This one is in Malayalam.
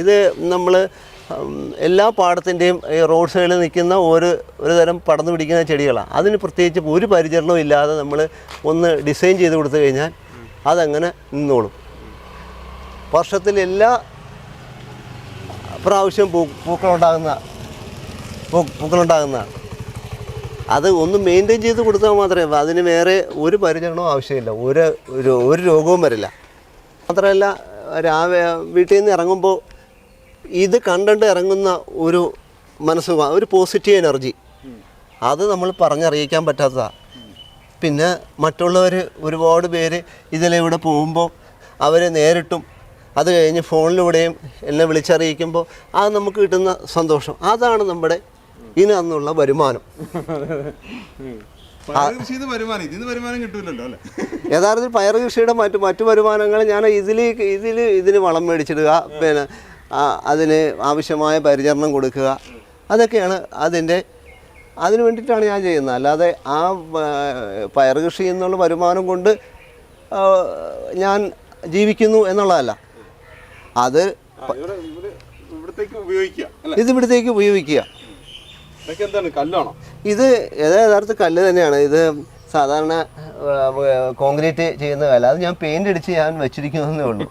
ഇത് നമ്മൾ എല്ലാ പാടത്തിൻ്റെയും റോഡ് സൈഡിൽ നിൽക്കുന്ന ഒരു തരം പടർന്നു പിടിക്കുന്ന ചെടികളാണ്. അതിന് പ്രത്യേകിച്ച് ഒരു പരിചരണവും ഇല്ലാതെ നമ്മൾ ഒന്ന് ഡിസൈൻ ചെയ്ത് കൊടുത്തു കഴിഞ്ഞാൽ അതങ്ങനെ നിന്നോളും. വർഷത്തിൽ എല്ലാ പ്രാവശ്യവും പൂക്കളുണ്ടാകുന്നതാണ്. അത് ഒന്ന് മെയിൻറ്റെയിൻ ചെയ്ത് കൊടുത്താൽ മാത്രമേ അതിന് വേറെ ഒരു പരിചരണവും ആവശ്യമില്ല, ഒരു രോഗവും വരില്ല. മാത്രമല്ല വീട്ടിൽ നിന്ന് ഇറങ്ങുമ്പോൾ ഇത് കണ്ടിട്ട് ഇറങ്ങുന്ന ഒരു മനസ്സുഖം, ഒരു പോസിറ്റീവ് എനർജി, അത് നമ്മൾ പറഞ്ഞറിയിക്കാൻ പറ്റാത്തതാണ്. പിന്നെ മറ്റുള്ളവർ ഒരുപാട് പേര് ഇതിലൂടെ പോകുമ്പോൾ അവർ നേരിട്ടും അത് കഴിഞ്ഞ് ഫോണിലൂടെയും എല്ലാം വിളിച്ചറിയിക്കുമ്പോൾ അത് നമുക്ക് കിട്ടുന്ന സന്തോഷം, അതാണ് നമ്മുടെ ഇതിനുള്ള വരുമാനം. യഥാർത്ഥത്തിൽ പയർ കൃഷിയുടെ മറ്റു വരുമാനങ്ങൾ ഞാൻ ഇതിന് വളം മേടിച്ചിടുക, പിന്നെ അതിന് ആവശ്യമായ പരിചരണം കൊടുക്കുക, അതൊക്കെയാണ് അതിന് വേണ്ടിയിട്ടാണ് ഞാൻ ചെയ്യുന്നത്. അല്ലാതെ ആ പയർ കൃഷി എന്നുള്ള വരുമാനം കൊണ്ട് ഞാൻ ജീവിക്കുന്നു എന്നുള്ളതല്ല. അത് ഇത് ഇവിടത്തേക്ക് ഉപയോഗിക്കുക. ഇത് യഥാർത്ഥ കല്ല് തന്നെയാണ്. ഇത് സാധാരണ കോൺക്രീറ്റ് ചെയ്യുന്ന കല്ല്. അത് ഞാൻ പെയിൻ്റ് അടിച്ച് ഞാൻ വെച്ചിരിക്കുന്നതേ ഉള്ളൂ.